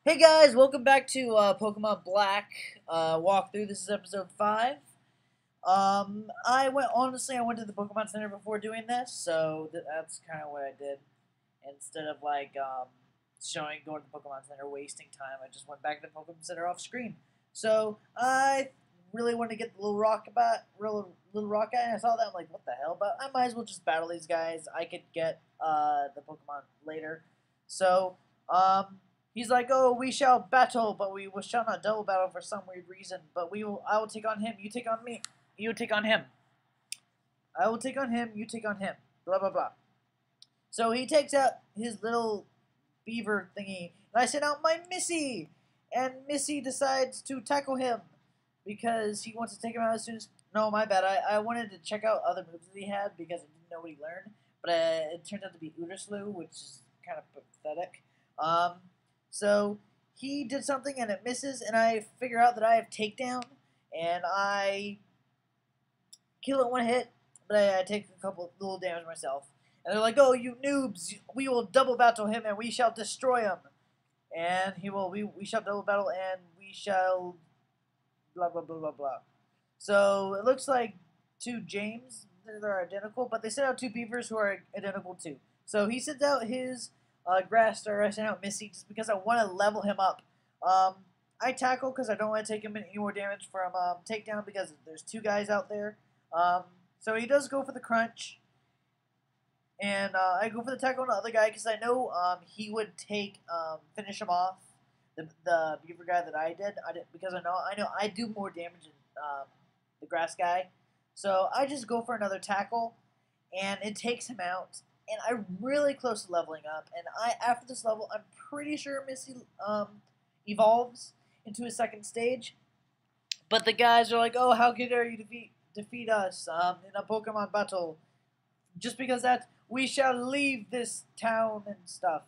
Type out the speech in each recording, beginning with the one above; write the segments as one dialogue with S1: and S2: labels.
S1: Hey guys, welcome back to Pokemon Black walkthrough. This is episode 5. I went to the Pokemon Center before doing this, so that's kind of what I did. Instead of going to the Pokemon Center, wasting time, I just went back to the Pokemon Center off screen. So I really wanted to get the little rock guy, and I saw that, I'm like, what the hell? But I might as well just battle these guys. I could get the Pokemon later. So, he's like, oh, we shall battle, but we shall not double battle for some weird reason. But I will take on him, you take on me. You take on him. I will take on him, you take on him. Blah, blah, blah. So he takes out his little beaver thingy, and I send out my Missy. And Missy decides to tackle him because he wants to take him out as soon as... No, my bad. I wanted to check out other moves that he had because I didn't know what he learned. But it turned out to be Uderslu, which is kind of pathetic. So he did something and it misses, and I figure out that I have takedown, and I kill it one hit, but I take a couple little damage myself. And they're like, "Oh, you noobs! We will double battle him, and we shall destroy him." And we shall double battle, and we shall blah blah blah blah blah. So it looks like two James. They're identical, but they sent out two beavers who are identical too. So he sends out his Grass Star. I sent out Missy just because I want to level him up. I tackle because I don't want to take him any more damage from takedown because there's two guys out there. So he does go for the crunch, and I go for the tackle on the other guy because I know he would finish him off. The beaver guy that I did because I know I do more damage than the grass guy. So I just go for another tackle, and it takes him out. And I'm really close to leveling up. And after this level, I'm pretty sure Missy evolves into a second stage. But the guys are like, "Oh, how dare you defeat us in a Pokemon battle? Just because that we shall leave this town and stuff."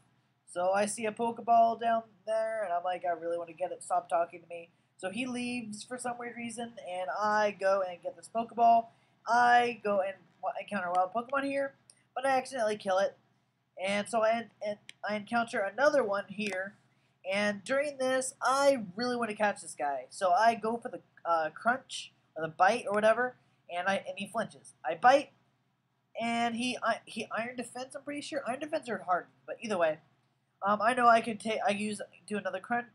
S1: So I see a Pokeball down there, and I'm like, I really want to get it. Stop talking to me. So he leaves for some weird reason, and I go and get this Pokeball. I go and encounter a wild Pokemon here, but I accidentally kill it. And so I encounter another one here, and during this, I really want to catch this guy. So I go for the crunch, or the bite, or whatever, and he flinches. I bite, and he Iron Defense, I'm pretty sure. Iron Defense or Hardened, but either way. I know I can do another crunch,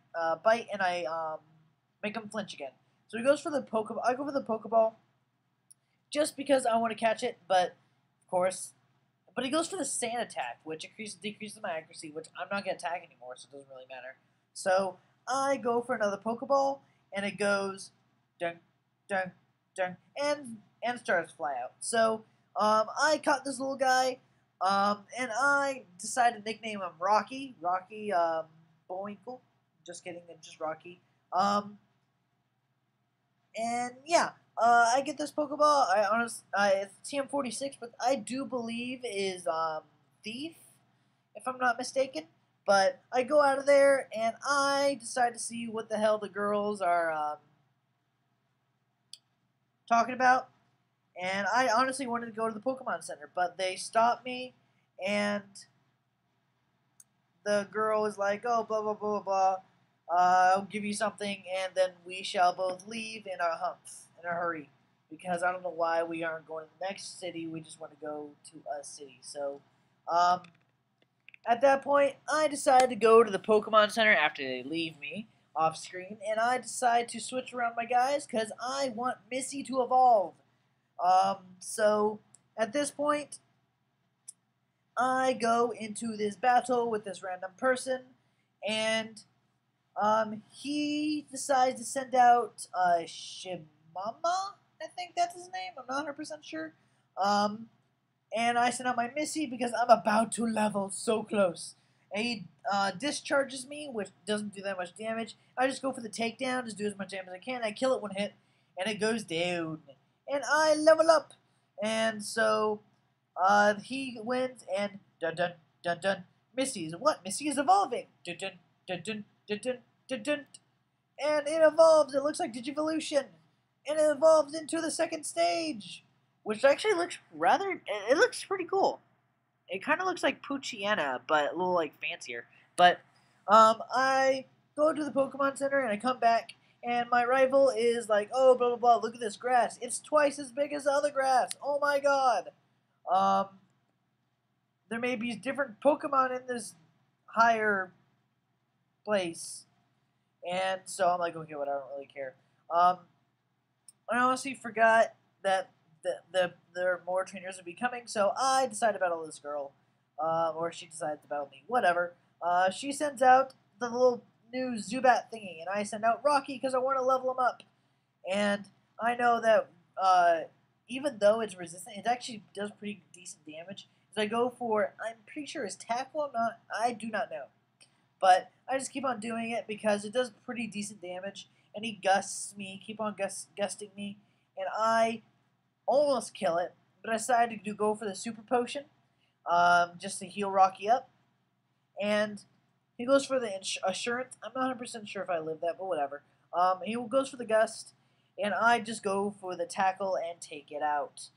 S1: bite, and I make him flinch again. So he goes for the Pokeball. I go for the Pokeball, just because I want to catch it, but of course... But he goes for the Sand Attack, which decreases my accuracy, which I'm not going to attack anymore, so it doesn't really matter. So I go for another Pokeball, and it goes dun, dun, dun, and stars fly out. So I caught this little guy, and I decided to nickname him Rocky. Rocky Bullwinkle. Just kidding, just Rocky. And yeah. I get this Pokeball. It's TM46, but I do believe is Thief, if I'm not mistaken. But I go out of there and I decide to see what the hell the girls are talking about. And I honestly wanted to go to the Pokemon Center, but they stopped me, and the girl is like, "Oh, blah blah blah blah blah. I'll give you something, and then we shall both leave in a hurry, because I don't know why we aren't going to the next city. We just want to go to a city." So, at that point, I decide to go to the Pokemon Center after they leave me off screen, and I decide to switch around my guys because I want Missy to evolve. So at this point, I go into this battle with this random person, and he decides to send out Shimama, I think that's his name. I'm not 100% sure. And I send out my Missy because I'm about to level so close. And he discharges me, which doesn't do that much damage. I just go for the takedown, just do as much damage as I can. I kill it one hit, and it goes down. And I level up. And so he wins, and dun dun dun dun. Missy is what? Missy is evolving. Dun dun dun dun dun dun dun dun. And it evolves. It looks like Digivolution. And it evolves into the second stage, which actually looks it looks pretty cool. It kind of looks like Poochyena, but a little like fancier. But I go to the Pokemon Center, and I come back, and my rival is like, oh, blah, blah, blah, look at this grass. It's twice as big as the other grass. Oh, my God. Um, there may be different Pokemon in this higher place. And so I'm like, okay, whatever, I don't really care. I honestly forgot that there are more trainers would be coming, so I decided to battle this girl. Or she decided to battle me. Whatever. She sends out the little new Zubat thingy, and I send out Rocky because I want to level him up. And I know that even though it's resistant, it actually does pretty decent damage. So I go for, I'm pretty sure it's Tackle, I do not know. But I just keep on doing it because it does pretty decent damage. And he gusts me, keep on gusting me. And I almost kill it, but I decided to go for the Super Potion just to heal Rocky up. And he goes for the Assurance. I'm not 100% sure if I live that, but whatever. He goes for the Gust, and I just go for the Tackle and take it out.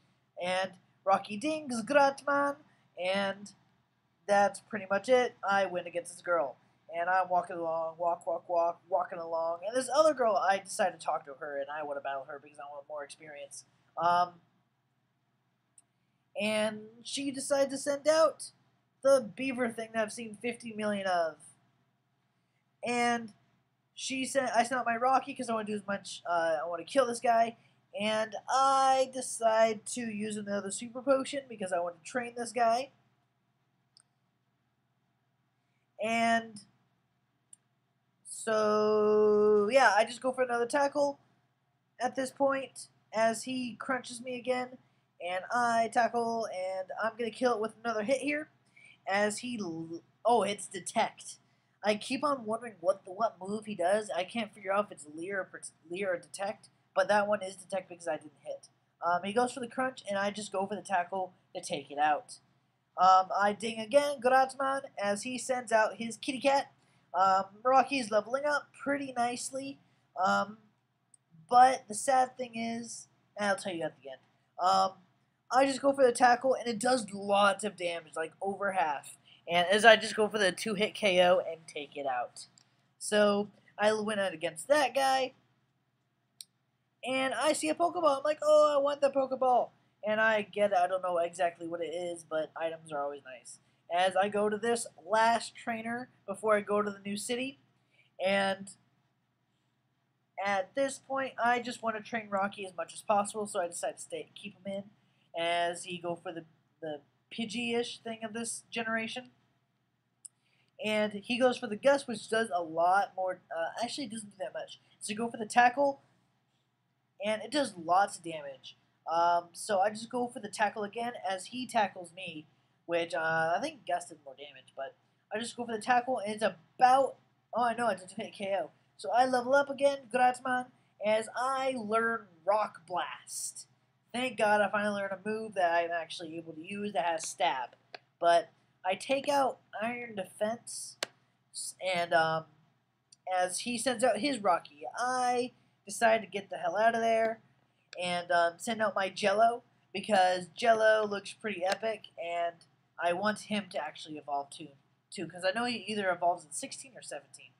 S1: And Rocky dings Gratman, and that's pretty much it. I win against this girl. And I'm walking along, walking along. And this other girl, I decided to talk to her, and I want to battle her because I want more experience. And she decided to send out the beaver thing that I've seen 50 million of. And I sent out my Rocky because I want to do as much, I want to kill this guy. And I decide to use another Super Potion because I want to train this guy. And so, yeah, I just go for another tackle at this point as he crunches me again. And I tackle, and I'm going to kill it with another hit here. As he, it's Detect. I keep on wondering what move he does. I can't figure out if it's Leer or Detect. But that one is Detect because I didn't hit. He goes for the crunch, and I just go for the tackle to take it out. I ding again, Gratman, as he sends out his kitty cat. Rocky's leveling up pretty nicely. But the sad thing is, and I'll tell you at the end, I just go for the tackle, and it does lots of damage, like over half. And as I just go for the 2-hit KO and take it out. So I win out against that guy. And I see a Pokeball. I'm like, oh, I want the Pokeball. And I get it. I don't know exactly what it is, but items are always nice. As I go to this last trainer before I go to the new city. And at this point, I just want to train Rocky as much as possible, so I decide to keep him in as he go for the Pidgey-ish thing of this generation. And he goes for the Gust, which does a lot more. Actually, it doesn't do that much. So you go for the Tackle, and it does lots of damage. So I just go for the Tackle again as he tackles me, which I think Gust did more damage, but I just go for the Tackle, and it's about, it's a 2-hit KO. So I level up again, Gratman, as I learn Rock Blast. Thank God I finally learned a move that I'm actually able to use that has Stab. But I take out Iron Defense, and as he sends out his Rocky, I decide to get the hell out of there and send out my Jello, because Jello looks pretty epic, and I want him to actually evolve too, because I know he either evolves in 16 or 17.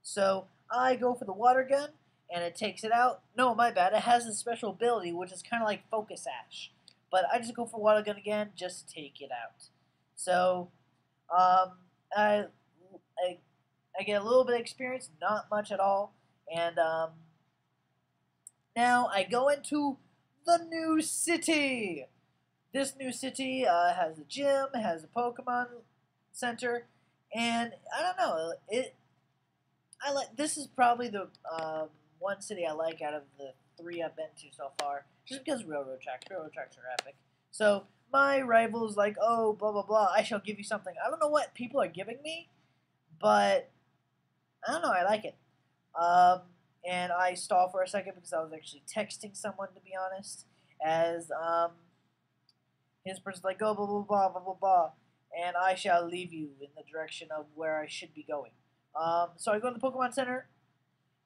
S1: So I go for the Water Gun, and it takes it out. No, my bad. It has a special ability, which is kind of like Focus Ash. But I just go for Water Gun again, just to take it out. So I get a little bit of experience, not much at all. And now I go into the new city. This new city has a gym, has a Pokemon Center, and I don't know. This is probably the one city I like out of the 3 I've been to so far, just because railroad tracks are epic. So my rival's like, oh, blah blah blah, I shall give you something. I don't know what people are giving me, but I don't know, I like it. And I stall for a second because I was actually texting someone, to be honest, as his person's like, oh, blah blah blah blah blah blah, and I shall leave you in the direction of where I should be going. So I go to the Pokemon Center,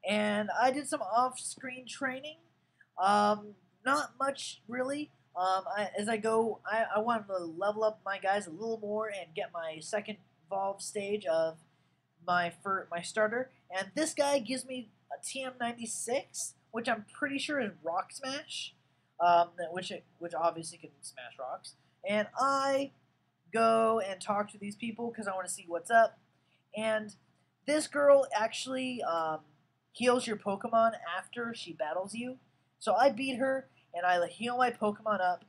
S1: and I did some off-screen training. Not much, really. As I go, I wanted to level up my guys a little more and get my second evolve stage of my starter, and this guy gives me a TM96, which I'm pretty sure is Rock Smash, which obviously can smash rocks. And I go and talk to these people because I want to see what's up. And this girl actually heals your Pokemon after she battles you. So I beat her, and I heal my Pokemon up.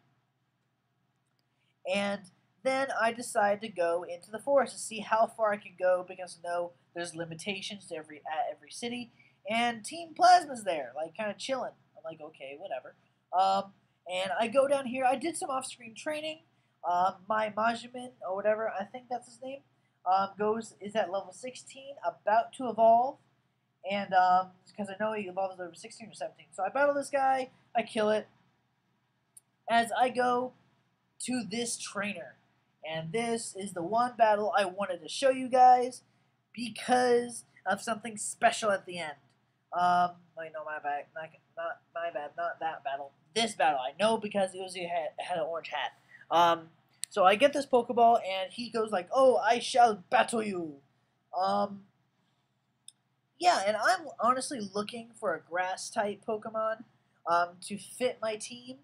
S1: And then I decide to go into the forest to see how far I can go because I know there's limitations to every city. And Team Plasma's there, like kind of chilling. I'm like, okay, whatever. And I go down here. I did some off-screen training. My Majimin or whatever, I think that's his name, is at level 16, about to evolve. And because I know he evolves at level 16 or 17. So I battle this guy. I kill it. As I go to this trainer. And this is the one battle I wanted to show you guys because of something special at the end. Wait, no, my bad. Not my bad. Not that battle. This battle. I know because it had an orange hat. So I get this Pokeball, and he goes like, "Oh, I shall battle you." Yeah, and I'm honestly looking for a Grass-type Pokemon to fit my team.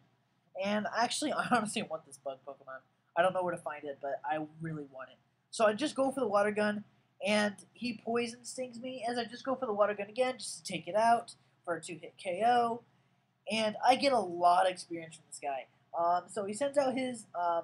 S1: And actually, I honestly want this bug Pokemon. I don't know where to find it, but I really want it. So I just go for the Water Gun, and he Poison Stings me as I just go for the Water Gun again just to take it out for a 2-hit KO. And I get a lot of experience from this guy. So he sends out his I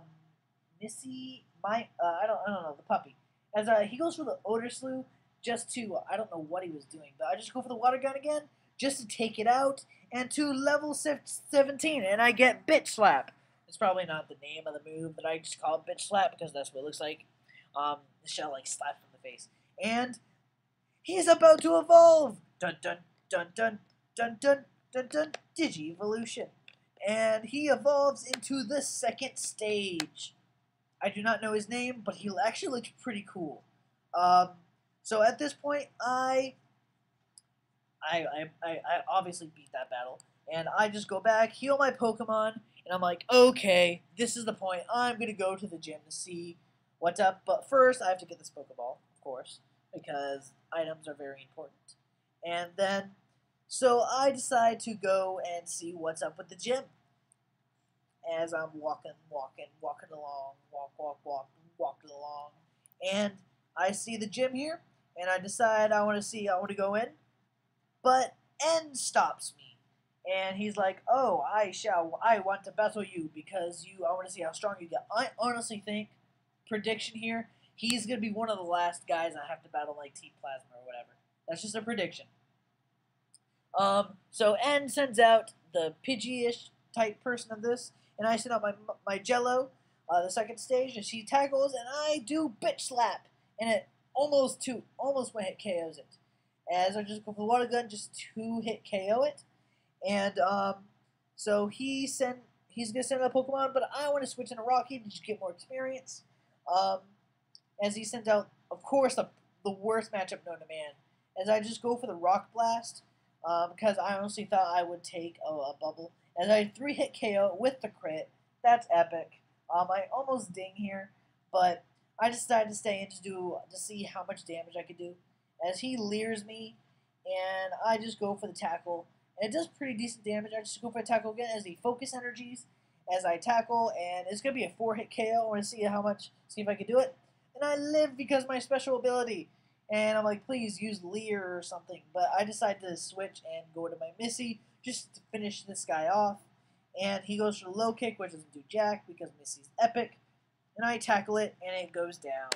S1: don't know, the puppy. As he goes for the Odor Slew just to, I don't know what he was doing, but I just go for the Water Gun again just to take it out and to level 17, and I get Bitch Slap. It's probably not the name of the move, but I just call it Bitch Slap because that's what it looks like. The shell like slaps from the face. And he's about to evolve! Dun dun dun dun dun dun dun dun Digi-Evolution. And he evolves into the second stage. I do not know his name, but he actually looks pretty cool. So at this point, I obviously beat that battle, and I just go back, heal my Pokemon, and I'm like, okay, this is the point. I'm gonna go to the gym to see what's up. But first, I have to get this Pokeball, of course, because items are very important. And then, so I decide to go and see what's up with the gym. As I'm walking along, walking along, and I see the gym here, and I decide I want to go in, but N stops me, and he's like, "Oh, I want to battle you because I want to see how strong you get." I honestly think, prediction here, he's gonna be one of the last guys I have to battle like Team Plasma or whatever. That's just a prediction. So N sends out the Pidgey-ish type person of this, and I send out my Jello, the second stage, and she tackles, and I do Bitch Slap, and it almost one-hit KOs it. As I just go for the Water Gun, just 2-hit KO it, and so he's gonna send out a Pokemon, but I want to switch into Rocky to just get more experience. As he sends out, of course, the worst matchup known to man, as I just go for the Rock Blast, because I honestly thought I would take a bubble. As I 3-hit KO with the crit, that's epic. I almost ding here, but I decided to stay in to see how much damage I could do. As he leers me, and I just go for the tackle, and it does pretty decent damage. I just go for a tackle again as he focus energies as I tackle, and it's gonna be a 4-hit KO. I want to see if I can do it, and I live because of my special ability. And I'm like, please use Leer or something, but I decide to switch and go to my Missy just to finish this guy off. And he goes for the low kick, which doesn't do jack because Missy's epic. And I tackle it, and it goes down.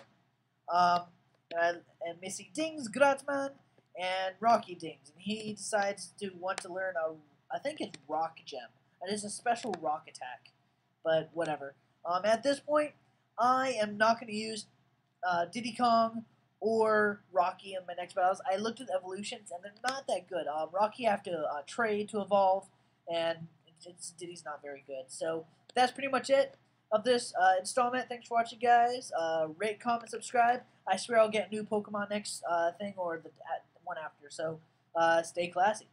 S1: And Missy dings Gratzman, and Rocky dings. And he decides to want to learn I think it's Rock Gem. It is a special rock attack, but whatever. At this point, I am not going to use Diddy Kong or Rocky in my next battles. I looked at evolutions, and they're not that good. Rocky I have to trade to evolve, and Diddy's not very good. So that's pretty much it of this installment. Thanks for watching, guys. Rate, comment, subscribe. I swear I'll get new Pokemon next thing or the one after. So stay classy.